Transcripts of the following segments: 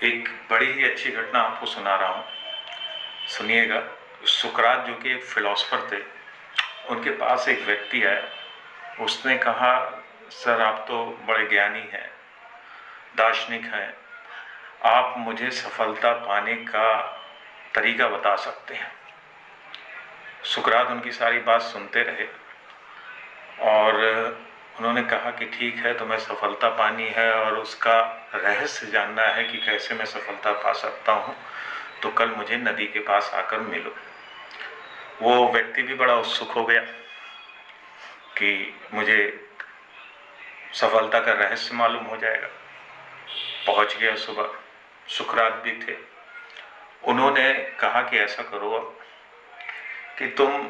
एक बड़ी ही अच्छी घटना आपको सुना रहा हूँ, सुनिएगा। सुकरात जो कि एक फिलोसफर थे, उनके पास एक व्यक्ति आया। उसने कहा, सर आप तो बड़े ज्ञानी हैं, दार्शनिक हैं, आप मुझे सफलता पाने का तरीका बता सकते हैं। सुकरात उनकी सारी बात सुनते रहे और उन्होंने कहा कि ठीक है, तुम्हें सफलता पानी है और उसका रहस्य जानना है कि कैसे मैं सफलता पा सकता हूँ, तो कल मुझे नदी के पास आकर मिलो। वो व्यक्ति भी बड़ा उत्सुक हो गया कि मुझे सफलता का रहस्य मालूम हो जाएगा। पहुँच गया सुबह, सुकरात भी थे। उन्होंने कहा कि ऐसा करो अब कि तुम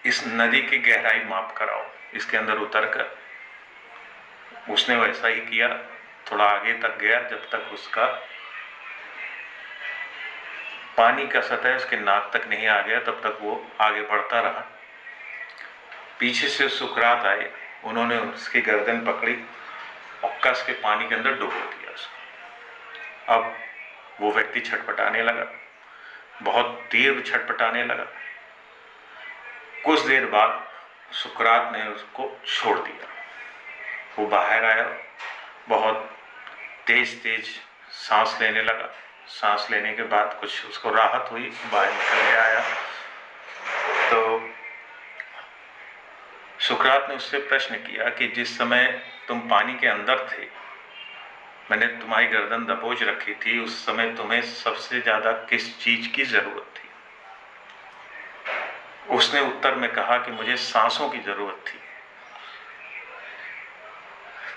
इस नदी की गहराई माप कराओ, इसके अंदर उतर कर। उसने वैसा ही किया, थोड़ा आगे तक गया, जब तक उसका पानी का सतह उसके नाक तक नहीं आ गया तब तक वो आगे बढ़ता रहा। पीछे से सुकरात आए, उन्होंने उसकी गर्दन पकड़ी और कस के पानी के अंदर डुबो दिया उसको। अब वो व्यक्ति छटपटाने लगा, बहुत देर छटपटाने लगा। कुछ देर बाद सुकरात ने उसको छोड़ दिया। वो बाहर आया, बहुत तेज तेज सांस लेने लगा। सांस लेने के बाद कुछ उसको राहत हुई, बाहर निकल के आया तो सुकरात ने उससे प्रश्न किया कि जिस समय तुम पानी के अंदर थे, मैंने तुम्हारी गर्दन दबोच रखी थी, उस समय तुम्हें सबसे ज्यादा किस चीज की जरूरत थी? उसने उत्तर में कहा कि मुझे सांसों की जरूरत थी।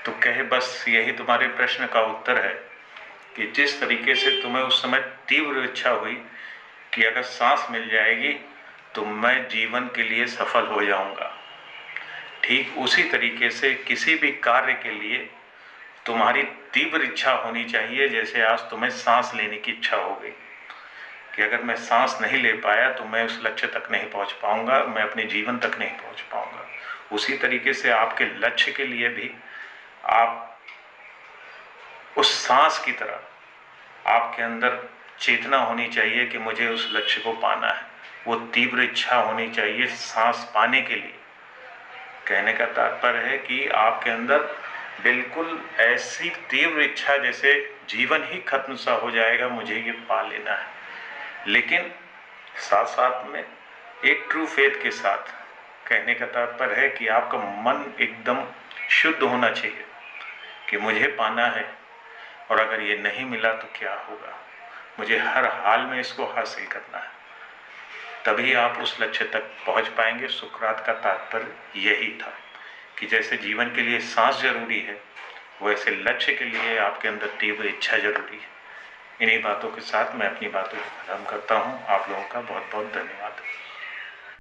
तो कहे, बस यही तुम्हारे प्रश्न का उत्तर है कि जिस तरीके से तुम्हें उस समय तीव्र इच्छा हुई कि अगर सांस मिल जाएगी तो मैं जीवन के लिए सफल हो जाऊंगा, ठीक उसी तरीके से किसी भी कार्य के लिए तुम्हारी तीव्र इच्छा होनी चाहिए। जैसे आज तुम्हें सांस लेने की इच्छा हो गई कि अगर मैं सांस नहीं ले पाया तो मैं उस लक्ष्य तक नहीं पहुंच पाऊंगा, मैं अपने जीवन तक नहीं पहुंच पाऊंगा। उसी तरीके से आपके लक्ष्य के लिए भी आप उस सांस की तरह आपके अंदर चेतना होनी चाहिए कि मुझे उस लक्ष्य को पाना है। वो तीव्र इच्छा होनी चाहिए सांस पाने के लिए। कहने का तात्पर्य है कि आपके अंदर बिल्कुल ऐसी तीव्र इच्छा जैसे जीवन ही खत्म सा हो जाएगा, मुझे ये पा लेना है। लेकिन साथ साथ में एक ट्रू फेथ के साथ, कहने का तात्पर्य है कि आपका मन एकदम शुद्ध होना चाहिए कि मुझे पाना है और अगर ये नहीं मिला तो क्या होगा, मुझे हर हाल में इसको हासिल करना है, तभी आप उस लक्ष्य तक पहुंच पाएंगे। सुकरात का तात्पर्य यही था कि जैसे जीवन के लिए सांस जरूरी है, वैसे लक्ष्य के लिए आपके अंदर तीव्र इच्छा जरूरी है। इन्हीं बातों के साथ मैं अपनी बातों को खत्म करता हूँ। आप लोगों का बहुत बहुत धन्यवाद।